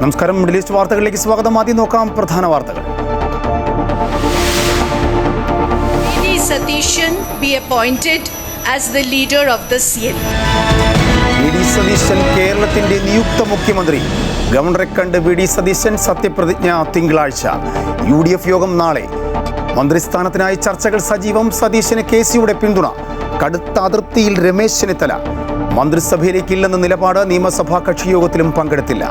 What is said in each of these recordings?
നമസ്കാരം. Middle east വാർത്തകളിലേക്ക് സ്വാഗതം. ആദ്യം നോക്കാം പ്രധാന വാർത്തകൾ. V.D. Satishan be appointed as the leader of the CLP. V.D. Satheesan കേരളത്തിന്റെ നിയുക്ത മുഖ്യമന്ത്രി. ഗവർണറെ കണ്ട് V.D. സതീശൻ സത്യപ്രതിജ്ഞ തിങ്കളാഴ്ച. UDF യോഗം നാളെ. മന്ത്രിസ്ഥാനത്തിനായി ചർച്ചകൾ സജീവം. സതീശന് KCയുടെ പിന്തുണ. കടുത്ത അതൃപ്തിയിൽ രമേശ് ചെന്നിത്തല. മന്ത്രിസഭയിലേക്കില്ലെന്ന നിലപാട്. നിയമസഭാ കക്ഷിയോഗത്തിലും പങ്കെടുത്തില്ല.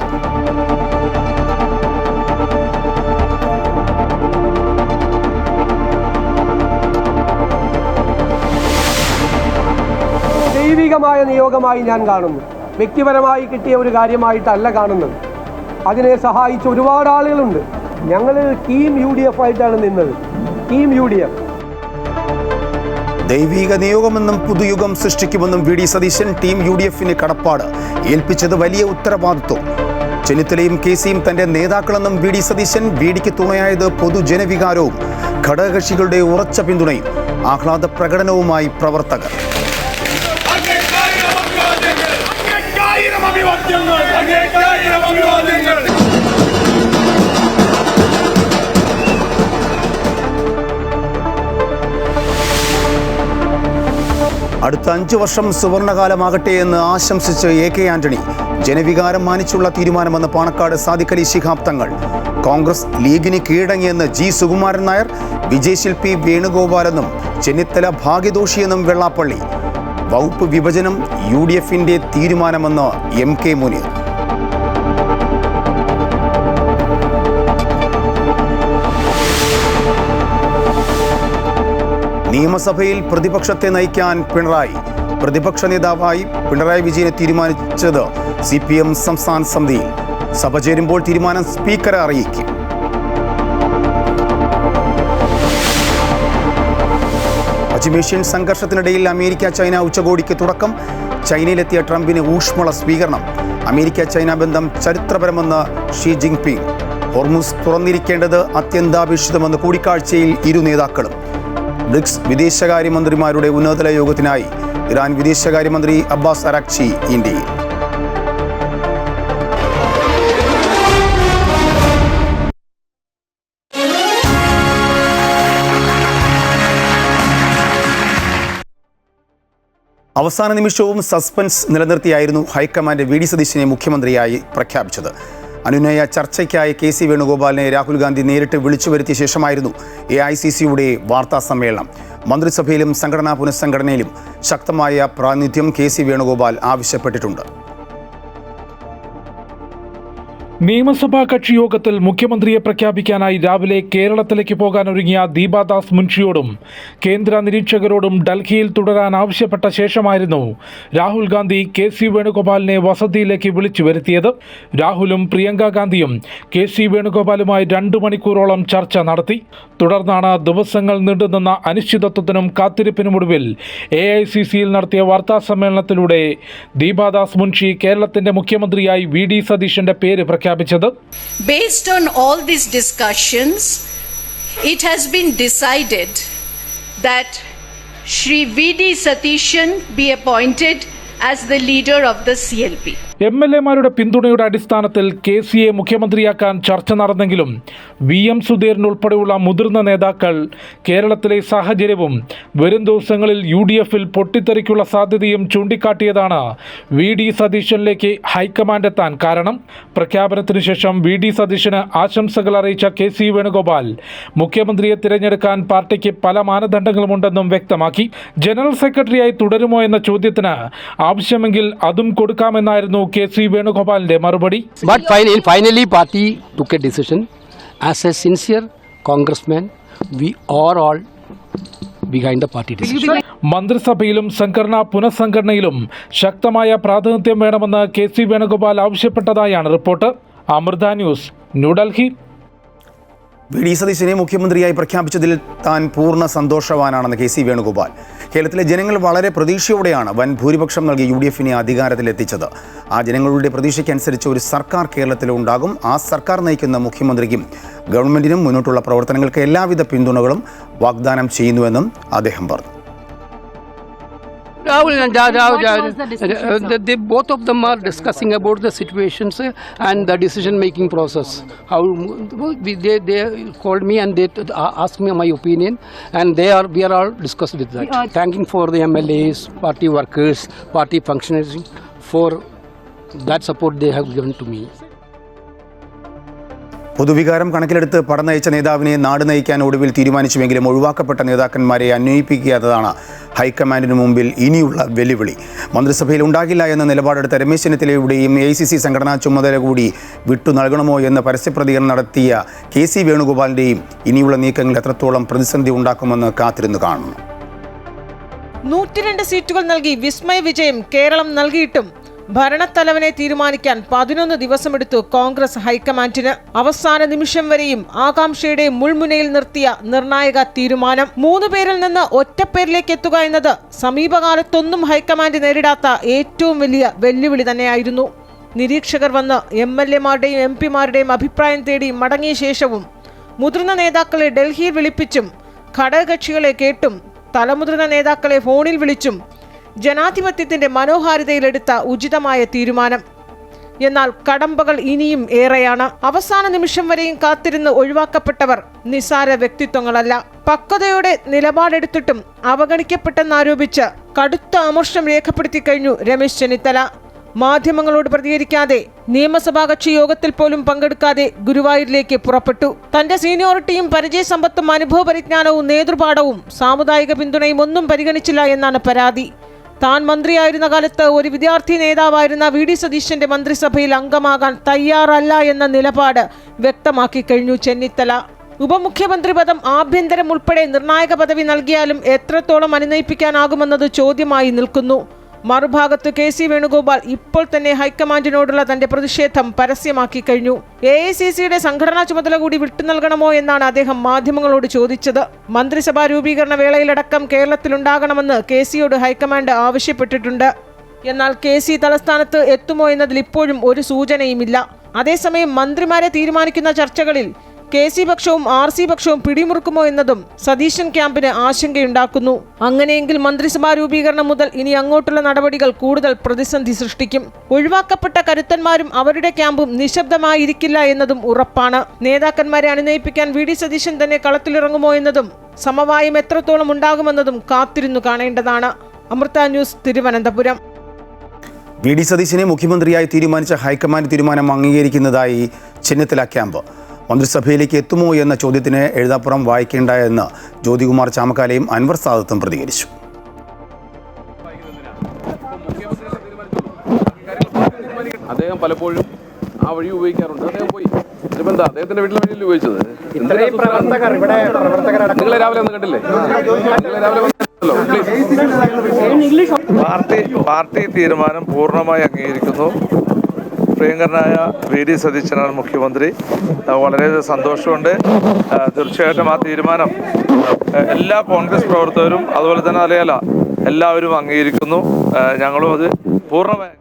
ദൈവികമായ നിയോഗമായി ഞാൻ കാണുന്നു. വ്യക്തിപരമായി കിട്ടിയ ഒരു കാര്യമായിട്ടല്ല കാണുന്നത്. അതിനെ സഹായിച്ച ഒരുപാട് ആളുകളുണ്ട്. ഞങ്ങൾ ടീം UDF ആയിട്ടാണ് നിന്നത്. Team UDF. ദൈവിക നിയോഗമെന്നും പുതുയുഗം സൃഷ്ടിക്കുമെന്നും V.D. സതീശൻ. ടീം UDFന് കടപ്പാട്. ഏൽപ്പിച്ചത് വലിയ ഉത്തരവാദിത്വം. ചെന്നിത്തലയും KCയും തന്റെ നേതാക്കളെന്നും V.D. സതീശൻ. VDക്ക് തുണയായത് പൊതുജനവികാരവും ഘടകകക്ഷികളുടെ ഉറച്ച പിന്തുണയും ആഹ്ലാദ പ്രകടനവുമായി പ്രവർത്തകർ. അടുത്ത 5 വർഷം സുവർണകാലമാകട്ടെ എന്ന് ആശംസിച്ച് AK ആന്റണി. ജനവികാരം മാനിച്ചുള്ള തീരുമാനമെന്ന് പാണക്കാട് സാദിഖ് അലി ശിഹാബ് തങ്ങൾ. കോൺഗ്രസ് ലീഗിന് കീഴടങ്ങിയെന്ന് G. സുകുമാരൻ നായർ. വിജയശില്പി വേണുഗോപാലെന്നും ചെന്നിത്തല ഭാഗ്യദോഷിയെന്നും വെള്ളാപ്പള്ളി. വകുപ്പ് വിഭജനം UDFന്റെ തീരുമാനമെന്ന് MK മുനീർ. നിയമസഭയിൽ പ്രതിപക്ഷത്തെ നയിക്കാൻ പിണറായി. പ്രതിപക്ഷ നേതാവായി പിണറായി വിജയനെ തീരുമാനിച്ചത് CPM സംസ്ഥാന സമിതിയിൽ. സഭ ചേരുമ്പോൾ തീരുമാനം സ്പീക്കറെ അറിയിക്കും. പശ്ചിമേഷ്യൻ സംഘർഷത്തിനിടയിൽ അമേരിക്ക ചൈന ഉച്ചകോടിക്ക് തുടക്കം. ചൈനയിലെത്തിയ ട്രംപിന് ഊഷ്മള സ്വീകരണം. അമേരിക്ക ചൈന ബന്ധം ചരിത്രപരമെന്ന് ഷീ ജിൻപിങ്. ഹോർമുസ് തുറന്നിരിക്കേണ്ടത് അത്യന്താപേക്ഷിതമെന്ന് കൂടിക്കാഴ്ചയിൽ ഇരു നേതാക്കളും. ബ്രിക്സ് വിദേശകാര്യമന്ത്രിമാരുടെ ഉന്നതതല യോഗത്തിനായി ഇറാൻ വിദേശകാര്യമന്ത്രി അബ്ബാസ് അരാക്ചി ഇന്ത്യയിൽ. അവസാന നിമിഷവും സസ്പെൻസ് നിലനിർത്തിയായിരുന്നു ഹൈക്കമാൻഡ് V.D. സതീശനെ മുഖ്യമന്ത്രിയായി പ്രഖ്യാപിച്ചത്. അനുനയ ചർച്ചയ്ക്കായി KC വേണുഗോപാലിനെ രാഹുൽ ഗാന്ധി നേരിട്ട് വിളിച്ചു വരുത്തിയ ശേഷമായിരുന്നു AICCയുടെ വാർത്താ സമ്മേളനം. മന്ത്രിസഭയിലും സംഘടനാ പുനഃസംഘടനയിലും ശക്തമായ പ്രാതിനിധ്യം KC വേണുഗോപാൽ ആവശ്യപ്പെട്ടിട്ടുണ്ട്. നിയമസഭാ കക്ഷിയോഗത്തിൽ മുഖ്യമന്ത്രിയെ പ്രഖ്യാപിക്കാനായി രാവിലെ കേരളത്തിലേക്ക് പോകാനൊരുങ്ങിയ ദീപാദാസ് മുൻഷിയോടും കേന്ദ്ര നിരീക്ഷകരോടും ഡൽഹിയിൽ തുടരാൻ ആവശ്യപ്പെട്ട ശേഷമായിരുന്നു രാഹുൽ ഗാന്ധി KC വേണുഗോപാലിനെ വസതിയിലേക്ക് വിളിച്ചു വരുത്തിയത്. രാഹുലും പ്രിയങ്ക ഗാന്ധിയും KC വേണുഗോപാലുമായി 2 മണിക്കൂറോളം ചർച്ച നടത്തി. തുടർന്നാണ് ദിവസങ്ങൾ നീണ്ടുനിന്ന അനിശ്ചിതത്വത്തിനും കാത്തിരിപ്പിനുമൊടുവിൽ AICCയിൽ നടത്തിയ വാർത്താ സമ്മേളനത്തിലൂടെ ദീപാദാസ് മുൻഷി കേരളത്തിന്റെ മുഖ്യമന്ത്രിയായി V.D. സതീശന്റെ പേര് പ്രഖ്യാപിച്ചത്. Based on all these discussions, it has been decided that Shri V.D. Satishan be appointed as the leader of the CLP. MLA-മാരുടെ പിന്തുണയുടെ അടിസ്ഥാനത്തിൽ KCയെ മുഖ്യമന്ത്രിയാക്കാൻ ചർച്ച നടന്നെങ്കിലും VM സുധീരനുൾപ്പെടെയുള്ള മുതിർന്ന നേതാക്കൾ കേരളത്തിലെ സാഹചര്യവും വരും ദിവസങ്ങളിൽ UDFൽ പൊട്ടിത്തെറിക്കുള്ള സാധ്യതയും ചൂണ്ടിക്കാട്ടിയതാണ് V.D. സതീശനിലേക്ക് ഹൈക്കമാൻഡ് എത്താൻ കാരണം. പ്രഖ്യാപനത്തിനു ശേഷം V.D. സതീശന് ആശംസകൾ അറിയിച്ച KC വേണുഗോപാൽ മുഖ്യമന്ത്രിയെ തിരഞ്ഞെടുക്കാൻ പാർട്ടിക്ക് പല മാനദണ്ഡങ്ങളുമുണ്ടെന്നും വ്യക്തമാക്കി. ജനറൽ സെക്രട്ടറിയായി തുടരുമോ എന്ന ചോദ്യത്തിന് ആവശ്യമെങ്കിൽ അതും കൊടുക്കാമെന്നായിരുന്നു KC വേണുഗോപാലിന്റെ മറുപടി. But finally party took a decision. As a sincere congressman, we are all behind the party decision. മന്ത്രിസഭയിലും സംഘടനാ പുനഃസംഘടനയിലും ശക്തമായ പ്രാതിനിധ്യം വേണമെന്ന് KC വേണുഗോപാൽ ആവശ്യപ്പെട്ടതായാണ് report. Amrita news, New Delhi. V.D. സതീശനെ മുഖ്യമന്ത്രിയായി പ്രഖ്യാപിച്ചതിൽ താൻ പൂർണ്ണ സന്തോഷവാനാണെന്ന് KC വേണുഗോപാൽ. കേരളത്തിലെ ജനങ്ങൾ വളരെ പ്രതീക്ഷയോടെയാണ് വൻ ഭൂരിപക്ഷം നൽകി UDFനെ അധികാരത്തിലെത്തിച്ചത്. ആ ജനങ്ങളുടെ പ്രതീക്ഷയ്ക്കനുസരിച്ച് ഒരു സർക്കാർ കേരളത്തിലുണ്ടാകും. ആ സർക്കാർ നയിക്കുന്ന മുഖ്യമന്ത്രിക്കും ഗവൺമെൻറ്റിനും മുന്നോട്ടുള്ള പ്രവർത്തനങ്ങൾക്ക് എല്ലാവിധ പിന്തുണകളും വാഗ്ദാനം ചെയ്യുന്നുവെന്നും അദ്ദേഹം പറഞ്ഞു. Both of them are discussing about the situations and the decision-making process. How they called me and they asked me my opinion, and we are all discussed with that. Thanking for the MLAs, party workers, party functionaries for that support they have given to me. പൊതുവികാരം കണക്കിലെടുത്ത് പട നയിച്ച നേതാവിനെ നാട് നയിക്കാൻ ഒടുവിൽ തീരുമാനിച്ചുവെങ്കിലും ഒഴിവാക്കപ്പെട്ട നേതാക്കന്മാരെ അന്വയിപ്പിക്കാത്തതാണ് ഹൈക്കമാൻഡിന് മുമ്പിൽ ഇനിയുള്ള വെല്ലുവിളി. മന്ത്രിസഭയിൽ ഉണ്ടാകില്ല എന്ന നിലപാടെടുത്ത രമേശ് ചെന്നിത്തലയുടെയും AICC സംഘടനാ ചുമതല കൂടി വിട്ടു നൽകണമോ എന്ന പരസ്യപ്രതികരണം നടത്തിയ KC വേണുഗോപാലിൻ്റെയും ഇനിയുള്ള നീക്കങ്ങൾ എത്രത്തോളം പ്രതിസന്ധി ഉണ്ടാക്കുമെന്ന് കാത്തിരുന്നു കാണണം. 102 സീറ്റുകൾ നൽകി വിസ്മയ വിജയം കേരളം നൽകിയിട്ടും ഭരണത്തലവനെ തീരുമാനിക്കാൻ 11 ദിവസമെടുത്തു കോൺഗ്രസ് ഹൈക്കമാൻഡിന്. അവസാന നിമിഷം വരെയും ആകാംക്ഷയുടെ മുൾമുനയിൽ നിർത്തിയ നിർണായക തീരുമാനം 3 പേരിൽ നിന്ന് ഒറ്റപ്പേരിലേക്ക് എത്തുക എന്നത് സമീപകാലത്തൊന്നും ഹൈക്കമാൻഡ് നേരിടാത്ത ഏറ്റവും വലിയ വെല്ലുവിളി തന്നെയായിരുന്നു. നിരീക്ഷകർ വന്ന് MLA-മാരുടെയും MP-മാരുടെയും അഭിപ്രായം തേടി മടങ്ങിയ ശേഷവും മുതിർന്ന നേതാക്കളെ ഡൽഹിയിൽ വിളിപ്പിച്ചും ഘടകകക്ഷികളെ കേട്ടും തലമുതിർന്ന നേതാക്കളെ ഫോണിൽ വിളിച്ചും ജനാധിപത്യത്തിന്റെ മനോഹാരിതയിലെടുത്ത ഉചിതമായ തീരുമാനം. എന്നാൽ കടമ്പകൾ ഇനിയും ഏറെയാണ്. അവസാന നിമിഷം വരെയും കാത്തിരുന്ന് ഒഴിവാക്കപ്പെട്ടവർ നിസാര വ്യക്തിത്വങ്ങളല്ല. പക്വതയോടെ നിലപാടെടുത്തിട്ടും അവഗണിക്കപ്പെട്ടെന്നാരോപിച്ച് കടുത്ത അമർഷം രേഖപ്പെടുത്തി കഴിഞ്ഞു രമേശ് ചെന്നിത്തല. മാധ്യമങ്ങളോട് പ്രതികരിക്കാതെ നിയമസഭാ കക്ഷി യോഗത്തിൽ പോലും പങ്കെടുക്കാതെ ഗുരുവായൂരിലേക്ക് പുറപ്പെട്ടു. തന്റെ സീനിയോറിറ്റിയും പരിചയസമ്പത്തും അനുഭവ പരിജ്ഞാനവും നേതൃപാഠവും സാമുദായിക പിന്തുണയും ഒന്നും പരിഗണിച്ചില്ല എന്നാണ് പരാതി. താൻ മന്ത്രിയായിരുന്ന കാലത്ത് ഒരു വിദ്യാർത്ഥി നേതാവായിരുന്ന VD സതീശന്റെ മന്ത്രിസഭയിൽ അംഗമാകാൻ തയ്യാറല്ല എന്ന നിലപാട് വ്യക്തമാക്കി കഴിഞ്ഞു ചെന്നിത്തല. ഉപമുഖ്യമന്ത്രി പദം ആഭ്യന്തരം ഉൾപ്പെടെ നിർണായക പദവി നൽകിയാലും എത്രത്തോളം അനുനയിപ്പിക്കാനാകുമെന്നത് ചോദ്യമായി നിൽക്കുന്നു. മറുഭാഗത്ത് KC വേണുഗോപാൽ ഇപ്പോൾ തന്നെ ഹൈക്കമാൻഡിനോടുള്ള തന്റെ പ്രതിഷേധം പരസ്യമാക്കി കഴിഞ്ഞു. AICCയുടെ സംഘടനാ ചുമതല കൂടി വിട്ടു നൽകണമോ എന്നാണ് അദ്ദേഹം മാധ്യമങ്ങളോട് ചോദിച്ചത്. മന്ത്രിസഭാ രൂപീകരണ വേളയിലടക്കം കേരളത്തിലുണ്ടാകണമെന്ന് KCയോട് ഹൈക്കമാൻഡ് ആവശ്യപ്പെട്ടിട്ടുണ്ട്. എന്നാൽ KC തലസ്ഥാനത്ത് എത്തുമോ എന്നതിൽ ഇപ്പോഴും ഒരു സൂചനയുമില്ല. അതേസമയം മന്ത്രിമാരെ തീരുമാനിക്കുന്ന ചർച്ചകളിൽ KC പക്ഷവും RC പക്ഷവും പിടിമുറുക്കുമോ എന്നതും സതീശൻ ക്യാമ്പിന് ആശങ്കയുണ്ടാക്കുന്നു. അങ്ങനെയെങ്കിൽ മന്ത്രിസഭാ രൂപീകരണം മുതൽ ഇനി അങ്ങോട്ടുള്ള നടപടികൾ കൂടുതൽ പ്രതിസന്ധി സൃഷ്ടിക്കും. ഒഴിവാക്കപ്പെട്ട കരുത്തന്മാരും അവരുടെ ക്യാമ്പും നിശബ്ദമായിരിക്കില്ല എന്നതും ഉറപ്പാണ്. നേതാക്കന്മാരെ അനുനയിപ്പിക്കാൻ VD സതീശൻ തന്നെ കളത്തിലിറങ്ങുമോ എന്നതും സമവായം എത്രത്തോളം ഉണ്ടാകുമെന്നതും കാത്തിരുന്നു കാണേണ്ടതാണ്. അമൃത ന്യൂസ്, തിരുവനന്തപുരം. VD സതീശനെ മുഖ്യമന്ത്രിയായി തീരുമാനിച്ച ഹൈക്കമാൻഡ് തീരുമാനം അംഗീകരിക്കുന്നതായി ചെന്നിത്തല ക്യാമ്പ്. മന്ത്രിസഭയിലേക്ക് എത്തുമോ എന്ന ചോദ്യത്തിന് എഴുതാപ്പുറം വായിക്കേണ്ട എന്ന് ജ്യോതികുമാർ ചാമക്കാലയും അൻവർ സാദത്തും പ്രതികരിച്ചു. അദ്ദേഹം പലപ്പോഴും ആ വഴി ഉപയോഗിക്കാറുണ്ട്. അദ്ദേഹം പോയി അദ്ദേഹത്തിന്റെ വീട്ടിലെ വഴിയിൽ ഉപയോഗിച്ചത്. നിങ്ങളെ രാവിലെ ഒന്ന് കണ്ടില്ലേ? നിങ്ങളെ രാവിലെ പാർട്ടി തീരുമാനം പൂർണ്ണമായി അംഗീകരിക്കുന്നു. പ്രിയങ്കരനായ VD സതീശനാണ് മുഖ്യമന്ത്രി. വളരെ സന്തോഷമുണ്ട്. തീർച്ചയായിട്ടും ആ തീരുമാനം എല്ലാ കോൺഗ്രസ് പ്രവർത്തകരും അതുപോലെ തന്നെ അറിയാല എല്ലാവരും അംഗീകരിക്കുന്നു. ഞങ്ങളും അത് പൂർണ്ണമായി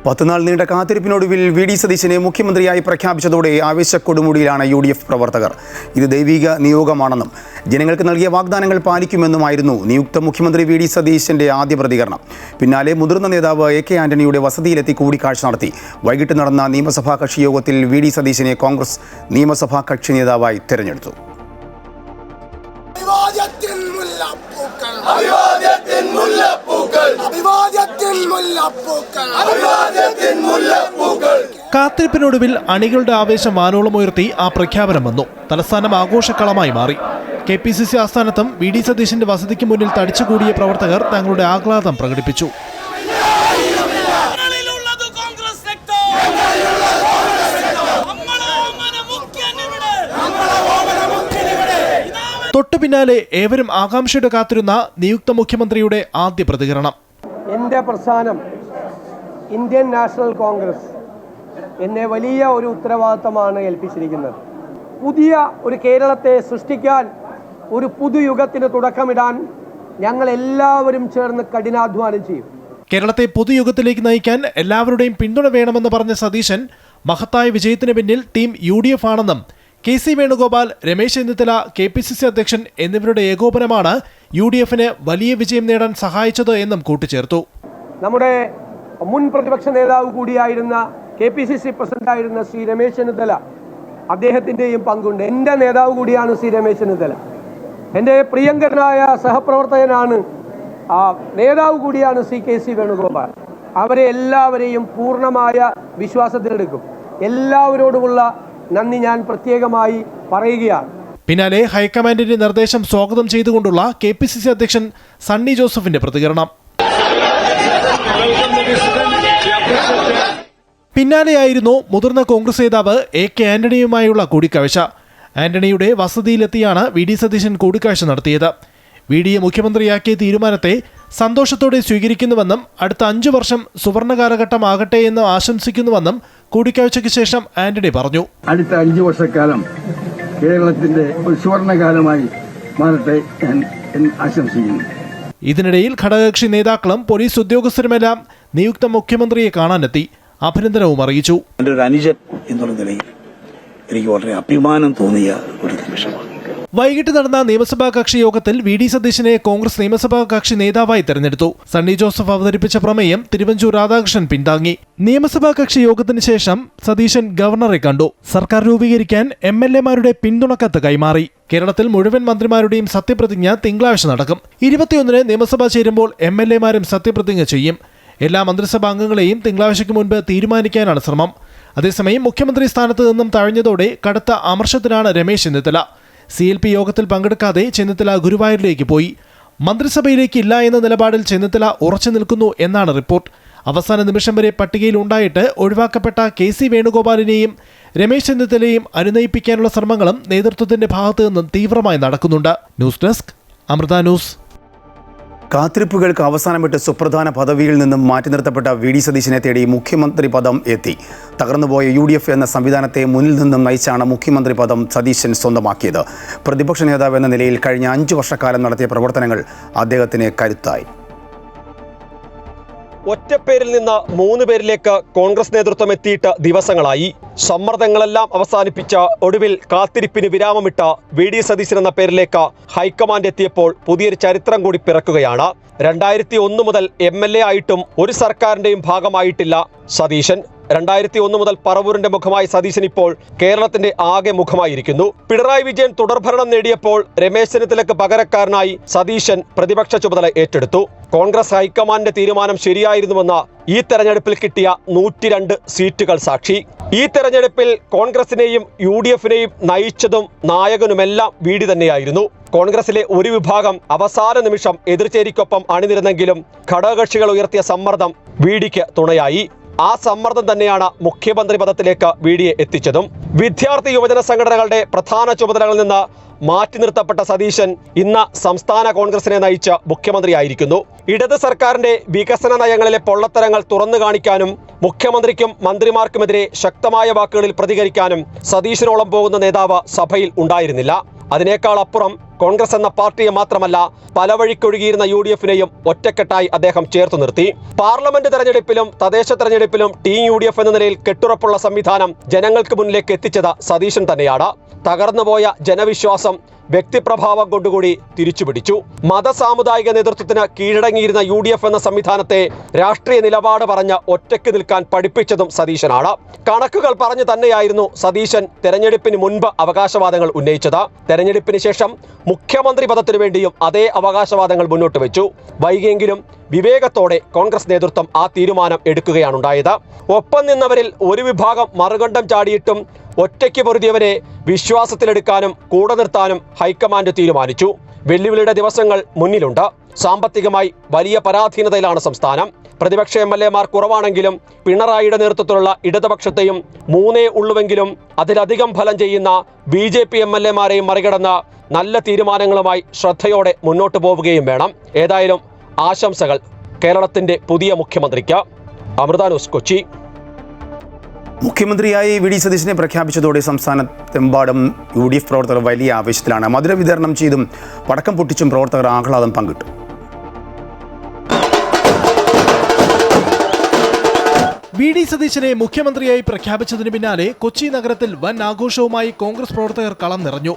10 നാൾ നീണ്ട കാത്തിരിപ്പിനൊടുവിൽ VD സതീശനെ മുഖ്യമന്ത്രിയായി പ്രഖ്യാപിച്ചതോടെ ആവേശക്കൊടുമുടിയിലാണ് UDF പ്രവർത്തകർ. ഇത് ദൈവിക നിയോഗമാണെന്നും ജനങ്ങൾക്ക് നൽകിയ വാഗ്ദാനങ്ങൾ പാലിക്കുമെന്നുമായിരുന്നു നിയുക്ത മുഖ്യമന്ത്രി VD സതീശന്റെ ആദ്യ പ്രതികരണം. പിന്നാലെ മുതിർന്ന നേതാവ് AK ആന്റണിയുടെ വസതിയിലെത്തി കൂടിക്കാഴ്ച നടത്തി. വൈകിട്ട് നടന്ന നിയമസഭാ കക്ഷി യോഗത്തിൽ VD സതീശനെ കോൺഗ്രസ് നിയമസഭാ കക്ഷി നേതാവായി തെരഞ്ഞെടുത്തു. കാത്തിരിപ്പിനൊടുവിൽ അണികളുടെ ആവേശം വാനോളമുയർത്തി ആ പ്രഖ്യാപനം വന്നു. തലസ്ഥാനം ആഘോഷക്കളമായി മാറി. KPCC ആസ്ഥാനത്തും VD സതീശന്റെ വസതിക്ക് മുന്നിൽ തടിച്ചുകൂടിയ പ്രവർത്തകർ തങ്ങളുടെ ആഹ്ലാദം പ്രകടിപ്പിച്ചു. തൊട്ടു പിന്നാലെ ഏവരും ആകാംക്ഷയുടെ കാത്തിരുന്ന നിയുക്ത മുഖ്യമന്ത്രിയുടെ ആദ്യ പ്രതികരണം. എൻ്റെ പ്രസ്ഥാനം ഇന്ത്യൻ നാഷണൽ കോൺഗ്രസ് എന്നെ വലിയ ഒരു ഉത്തരവാദിത്തമാണ് ഏൽപ്പിച്ചിരിക്കുന്നത്. പുതിയ ഒരു കേരളത്തെ സൃഷ്ടിക്കാൻ, ഒരു പുതുയുഗത്തിന് തുടക്കമിടാൻ ഞങ്ങൾ എല്ലാവരും ചേർന്ന് കഠിനാധ്വാനം ചെയ്യും. കേരളത്തെ പുതുയുഗത്തിലേക്ക് നയിക്കാൻ എല്ലാവരുടെയും പിന്തുണ വേണമെന്ന് പറഞ്ഞ സതീശൻ മഹത്തായ വിജയത്തിന് പിന്നിൽ ടീം UDF ആണെന്നും KC വേണുഗോപാൽ, രമേശ് ചെന്നിത്തല, KPCC അധ്യക്ഷൻ എന്നിവരുടെ ഏകോപനമാണ് UDFന് വലിയ വിജയം നേടാൻ സഹായിച്ചത് എന്നും കൂട്ടിച്ചേർത്തു. നമ്മുടെ മുൻ പ്രതിപക്ഷ നേതാവ് കൂടിയായിരുന്ന KPCC പ്രസിഡന്റായിരുന്ന ശ്രീ രമേശ് ചെന്നിത്തല, അദ്ദേഹത്തിൻ്റെയും പങ്കുണ്ട്. എൻ്റെ നേതാവ് കൂടിയാണ് ശ്രീ രമേശ് ചെന്നിത്തല. എൻ്റെ പ്രിയങ്കരനായ സഹപ്രവർത്തകനാണ്, നേതാവ് കൂടിയാണ് ശ്രീ KC വേണുഗോപാൽ. അവരെ എല്ലാവരെയും പൂർണ്ണമായ വിശ്വാസത്തിലെടുക്കും. എല്ലാവരോടുമുള്ള നന്ദി ഞാൻ പ്രത്യേകമായി പറയുകയാണ്. പിന്നാലെ ഹൈക്കമാൻഡിന്റെ നിർദ്ദേശം സ്വാഗതം ചെയ്തുകൊണ്ടുള്ള KPCC അധ്യക്ഷൻ സണ്ണി ജോസഫിന്റെ പ്രതികരണം. പിന്നാലെയായിരുന്നു മുതിർന്ന കോൺഗ്രസ് നേതാവ് AK ആന്റണിയുമായുള്ള കൂടിക്കാഴ്ച. ആന്റണിയുടെ വസതിയിലെത്തിയാണ് VD സതീശൻ കൂടിക്കാഴ്ച നടത്തിയത്. VDയെ മുഖ്യമന്ത്രിയാക്കിയ തീരുമാനത്തെ സന്തോഷത്തോടെ സ്വീകരിക്കുന്നുവെന്നും അടുത്ത 5 വർഷം സുവർണ കാലഘട്ടമാകട്ടെ എന്ന് ആശംസിക്കുന്നുവെന്നും കൂടിക്കാഴ്ചയ്ക്ക് ശേഷം ആന്റണി പറഞ്ഞു. അടുത്ത 5 വർഷക്കാലം കേരളത്തിന്റെ ഒരു സുവർണകാലമായി മാറട്ടെ എന്ന് ആശംസിക്കുന്നു. ഇതിനിടയിൽ ഘടകകക്ഷി നേതാക്കളും പോലീസ് ഉദ്യോഗസ്ഥരുമെല്ലാം നിയുക്ത മുഖ്യമന്ത്രിയെ കാണാനെത്തി അഭിനന്ദനവും അറിയിച്ചു. എൻ്റെ ഒരു അനുജൻ എന്നുള്ള നിലയിൽ എനിക്ക് വളരെ അഭിമാനം തോന്നിയ ഒരു നിമിഷമാണ്. വൈകിട്ട് നടന്ന നിയമസഭാ കക്ഷി യോഗത്തിൽ VD സതീശനെ കോൺഗ്രസ് നിയമസഭാ കക്ഷി നേതാവായി തെരഞ്ഞെടുത്തു. സണ്ണി ജോസഫ് അവതരിപ്പിച്ച പ്രമേയം തിരുവഞ്ചൂർ രാധാകൃഷ്ണൻ പിന്താങ്ങി. നിയമസഭാ കക്ഷി യോഗത്തിന് ശേഷം സതീശൻ ഗവർണറെ കണ്ടു. സർക്കാർ രൂപീകരിക്കാൻ MLA-മാരുടെ പിന്തുണക്കത്ത് കൈമാറി. കേരളത്തിൽ മുഴുവൻ മന്ത്രിമാരുടെയും സത്യപ്രതിജ്ഞ തിങ്കളാഴ്ച നടക്കും. 21-ന് നിയമസഭ ചേരുമ്പോൾ MLA-മാരും സത്യപ്രതിജ്ഞ ചെയ്യും. എല്ലാ മന്ത്രിസഭാ അംഗങ്ങളെയും തിങ്കളാഴ്ചയ്ക്ക് മുൻപ് തീരുമാനിക്കാനാണ് ശ്രമം. അതേസമയം മുഖ്യമന്ത്രി സ്ഥാനത്ത് നിന്നും തഴഞ്ഞതോടെ കടുത്ത അമർഷത്തിലാണ് രമേശ് ചെന്നിത്തല. CLP യോഗത്തിൽ പങ്കെടുക്കാതെ ചെന്നിത്തല ഗുരുവായൂരിലേക്ക് പോയി. മന്ത്രിസഭയിലേക്ക് ഇല്ല എന്ന നിലപാടിൽ ചെന്നിത്തല ഉറച്ചു നിൽക്കുന്നു എന്നാണ് റിപ്പോർട്ട്. അവസാന നിമിഷം വരെ പട്ടികയിലുണ്ടായിട്ട് ഒഴിവാക്കപ്പെട്ട KC വേണുഗോപാലിനെയും രമേശ് ചെന്നിത്തലയെയും അനുനയിപ്പിക്കാനുള്ള ശ്രമങ്ങളും നേതൃത്വത്തിന്റെ ഭാഗത്തു നിന്നും തീവ്രമായി നടക്കുന്നുണ്ട്. News desk Amrita news. കാത്തിരിപ്പുകൾക്ക് അവസാനമിട്ട് സുപ്രധാന പദവിയിൽ നിന്നും മാറ്റി നിർത്തപ്പെട്ട VD സതീശനെ തേടി മുഖ്യമന്ത്രി പദം എത്തി. തകർന്നുപോയ UDF എന്ന സംവിധാനത്തെ മുന്നിൽ നിന്നും നയിച്ചാണ് മുഖ്യമന്ത്രി പദം സതീശൻ സ്വന്തമാക്കിയത്. പ്രതിപക്ഷ നേതാവ് എന്ന നിലയിൽ കഴിഞ്ഞ 5 വർഷക്കാലം നടത്തിയ പ്രവർത്തനങ്ങൾ അദ്ദേഹത്തിന് കരുത്തായി. ഒറ്റപ്പേരിൽ നിന്ന് 3 പേരിലേക്ക് കോൺഗ്രസ് നേതൃത്വം എത്തിയിട്ട് ദിവസങ്ങളായി. സമ്മർദ്ദങ്ങളെല്ലാം അവസാനിപ്പിച്ച ഒടുവിൽ കാത്തിരിപ്പിന് വിരാമമിട്ട VD സതീശൻ എന്ന പേരിലേക്ക് ഹൈക്കമാൻഡ് എത്തിയപ്പോൾ പുതിയൊരു ചരിത്രം കൂടി പിറക്കുകയാണ്. 2001 മുതൽ MLA ആയിട്ടും ഒരു സർക്കാരിന്റെയും ഭാഗമായിട്ടില്ല സതീശൻ. 2001 മുതൽ പറവൂരിന്റെ മുഖമായി സതീശൻ ഇപ്പോൾ കേരളത്തിന്റെ ആകെ മുഖമായിരിക്കുന്നു. പിണറായി വിജയൻ തുടർഭരണം നേടിയപ്പോൾ രമേശ് ചെന്നിത്തലയ്ക്ക് പകരക്കാരനായി സതീശൻ പ്രതിപക്ഷ ചുമതല ഏറ്റെടുത്തു. കോൺഗ്രസ് ഹൈക്കമാൻഡിന്റെ തീരുമാനം ശരിയായിരുന്നുവെന്ന ഈ തെരഞ്ഞെടുപ്പിൽ കിട്ടിയ 102 സീറ്റുകൾ സാക്ഷി. ഈ തെരഞ്ഞെടുപ്പിൽ കോൺഗ്രസിനെയും UDFനെയും നയിച്ചതും നായകനുമെല്ലാം VD തന്നെയായിരുന്നു. കോൺഗ്രസിലെ ഒരു വിഭാഗം അവസാന നിമിഷം എതിർചേരിക്കൊപ്പം അണിനിരുന്നെങ്കിലും ഘടകകക്ഷികൾ ഉയർത്തിയ സമ്മർദ്ദം VDക്ക് തുണയായി. ആ സമ്മർദ്ദം തന്നെയാണ് മുഖ്യമന്ത്രി പദത്തിലേക്ക് VDയെ എത്തിച്ചതും. വിദ്യാർത്ഥി യുവജന സംഘടനകളുടെ പ്രധാന ചുമതലകളിൽ നിന്ന് മാറ്റി നിർത്തപ്പെട്ട സതീശൻ ഇന്ന് സംസ്ഥാന കോൺഗ്രസിനെ നയിച്ച മുഖ്യമന്ത്രിയായിരിക്കുന്നു. ഇടത് സർക്കാരിന്റെ വികസന നയങ്ങളിലെ പൊള്ളത്തരങ്ങൾ തുറന്നു കാണിക്കാനും മുഖ്യമന്ത്രിക്കും മന്ത്രിമാർക്കുമെതിരെ ശക്തമായ വാക്കുകളിൽ പ്രതികരിക്കാനും സതീശനോളം പോകുന്ന നേതാവ് സഭയിൽ ഉണ്ടായിരുന്നില്ല. അതിനേക്കാൾ അപ്പുറം കോൺഗ്രസ് എന്ന പാർട്ടിയെ മാത്രമല്ല പല വഴിക്കൊഴുകിയിരുന്ന UDFനെയും ഒറ്റക്കെട്ടായി അദ്ദേഹം ചേർത്തു നിർത്തി. പാർലമെന്റ് തെരഞ്ഞെടുപ്പിലും തദ്ദേശ തെരഞ്ഞെടുപ്പിലും ടീം UDF എന്ന നിലയിൽ കെട്ടുറപ്പുള്ള സംവിധാനം ജനങ്ങൾക്ക് മുന്നിലേക്ക് എത്തിച്ചത് സതീശൻ തന്നെയാണ്. തകർന്നുപോയ ജനവിശ്വാസം വ്യക്തിപ്രഭാവം കൊണ്ടുകൂടി തിരിച്ചുപിടിച്ചു. മതസാമുദായിക നേതൃത്വത്തിന് കീഴടങ്ങിയിരുന്ന UDF എന്ന സംവിധാനത്തെ രാഷ്ട്രീയ നിലപാട് പറഞ്ഞ് ഒറ്റയ്ക്ക് നിൽക്കാൻ പഠിപ്പിച്ചതും സതീശനാണ്. കണക്കുകൾ പറഞ്ഞു തന്നെയായിരുന്നു സതീശൻ തെരഞ്ഞെടുപ്പിന് മുൻപ് അവകാശവാദങ്ങൾ ഉന്നയിച്ചത്. തെരഞ്ഞെടുപ്പിന് ശേഷം മുഖ്യമന്ത്രി പദത്തിനു വേണ്ടിയും അതേ അവകാശവാദങ്ങൾ മുന്നോട്ട് വെച്ചു. വൈകിയെങ്കിലും വിവേകത്തോടെ കോൺഗ്രസ് നേതൃത്വം ആ തീരുമാനം എടുക്കുകയാണുണ്ടായത്. ഒപ്പം നിന്നവരിൽ ഒരു വിഭാഗം മറുകണ്ഠം ചാടിയിട്ടും ഒറ്റയ്ക്ക് പൊരുതിയവരെ വിശ്വാസത്തിലെടുക്കാനും കൂടെ നിർത്താനും ഹൈക്കമാൻഡ് തീരുമാനിച്ചു. വെല്ലുവിളിയുടെ ദിവസങ്ങൾ മുന്നിലുണ്ട്. സാമ്പത്തികമായി വലിയ പരാധീനതയിലാണ് സംസ്ഥാനം. പ്രതിപക്ഷ MLA-മാർ കുറവാണെങ്കിലും പിണറായിയുടെ നേതൃത്വത്തിലുള്ള ഇടതുപക്ഷത്തെയും 3 ഉള്ളുവെങ്കിലും അതിലധികം ഫലം ചെയ്യുന്ന BJP MLA-മാരെയും മറികടന്ന് നല്ല തീരുമാനങ്ങളുമായി ശ്രദ്ധയോടെ മുന്നോട്ട് പോവുകയും വേണം. ഏതായാലും ആശംസകൾ കേരളത്തിന്റെ പുതിയ മുഖ്യമന്ത്രിക്ക്. അമൃത ന്യൂസ്, കൊച്ചി. മുഖ്യമന്ത്രിയായി VD സതീശനെ പ്രഖ്യാപിച്ചതോടെ സംസ്ഥാനത്തെമ്പാടും UDF പ്രവർത്തകർ വലിയ ആവേശത്തിലാണ്. മധുര വിതരണം ചെയ്തും പടക്കം പൊട്ടിച്ചും പ്രവർത്തകർ ആഹ്ലാദം പങ്കിട്ടു. വി.ഡി. സതീശനെ മുഖ്യമന്ത്രിയായി പ്രഖ്യാപിച്ചതിന് പിന്നാലെ കൊച്ചി നഗരത്തിൽ വൻ ആഘോഷവുമായി കോൺഗ്രസ് പ്രവർത്തകർ കളം നിറഞ്ഞു.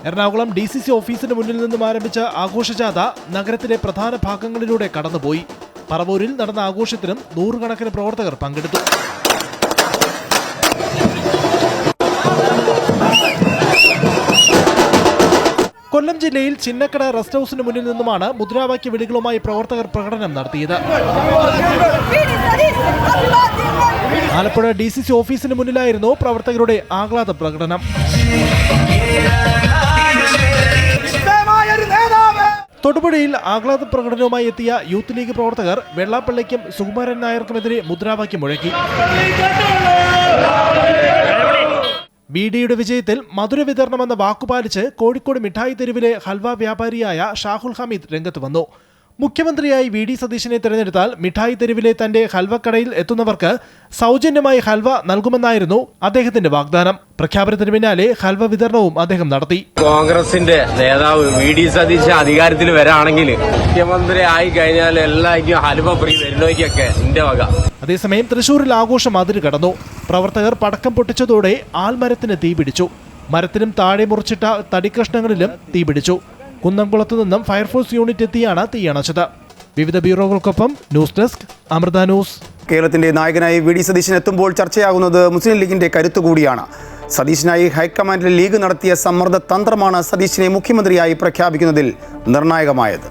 എറണാകുളം DCC ഓഫീസിന് മുന്നിൽ നിന്നും ആരംഭിച്ച ആഘോഷജാഥ നഗരത്തിലെ പ്രധാന ഭാഗങ്ങളിലൂടെ കടന്നുപോയി. പറവൂരിൽ നടന്ന ആഘോഷത്തിലും നൂറുകണക്കിന് പ്രവർത്തകർ പങ്കെടുത്തു. കൊല്ലം ജില്ലയിൽ ചിന്നക്കട റെസ്റ്റ് ഹൌസിന് മുന്നിൽ നിന്നുമാണ് മുദ്രാവാക്യ വിളികളുമായി പ്രവർത്തകർ പ്രകടനം നടത്തിയത്. ആലപ്പുഴ DCC ഓഫീസിന് മുന്നിലായിരുന്നു പ്രവർത്തകരുടെ ആഹ്ലാദ പ്രകടനം. തൊടുപുഴയിൽ ആഹ്ലാദ പ്രകടനവുമായി എത്തിയ യൂത്ത് ലീഗ് പ്രവർത്തകർ വെള്ളാപ്പള്ളിക്കും സുകുമാരൻ നായർക്കുമെതിരെ മുദ്രാവാക്യം മുഴക്കി. ബിഡിയുടെ വിജയത്തിൽ മധുര വിതരണമെന്ന വാക്കുപാലിച്ച് കോഴിക്കോട് മിഠായി തെരുവിലെ ഹൽവ വ്യാപാരിയായ ഷാഹുൽ ഹമീദ് രംഗത്ത് വന്നു. മുഖ്യമന്ത്രിയായി വി.ഡി. സതീശനെ തിരഞ്ഞെടുത്താൽ മിഠായി തെരുവിലെ തന്റെ ഹൽവക്കടയിൽ എത്തുന്നവർക്ക് സൗജന്യമായി ഹൽവ നൽകുമെന്നായിരുന്നു അദ്ദേഹത്തിന്റെ വാഗ്ദാനം. പ്രഖ്യാപനത്തിന് പിന്നാലെ ഹൽവ വിതരണവും അദ്ദേഹം നടത്തി. കോൺഗ്രസിന്റെ നേതാവ് വി.ഡി. സതീശൻ അധികാരത്തിൽ വരാണെങ്കിൽ മുഖ്യമന്ത്രി ആയി കഴിഞ്ഞാൽ എല്ലാവർക്കും ഹൽവ ഫ്രീ വരുന്നവയ്ക്കൊക്കെ എന്റെ വക. അതേസമയം തൃശൂരിൽ ആഘോഷം അതിര് കടന്നു. പ്രവർത്തകർ പടക്കം പൊട്ടിച്ചതോടെ ആൽമരത്തിന് തീപിടിച്ചു. മരത്തിനും താഴെ മുറിച്ചിട്ട തടിക്കഷ്ണങ്ങളിലും തീപിടിച്ചു. കുന്നംകുളത്തു നിന്നും ഫയർഫോഴ്സ് യൂണിറ്റ് എത്തിയാണ് തീയണച്ചത്. വിവിധ ബ്യൂറോകൾക്കൊപ്പം ന്യൂസ് ഡെസ്ക് അമൃത ന്യൂസ്. കേരളത്തിന്റെ നായകനായി വി.ഡി. സതീശൻ എത്തുമ്പോൾ ചർച്ചയാകുന്നത് മുസ്ലിം ലീഗിന്റെ കരുത്തുകൂടിയാണ്. സതീശനായി ഹൈക്കമാൻഡിൽ ലീഗ് നടത്തിയ സമ്മർദ്ദ തന്ത്രമാണ് സതീശനെ മുഖ്യമന്ത്രിയായി പ്രഖ്യാപിക്കുന്നതിൽ നിർണായകമായത്.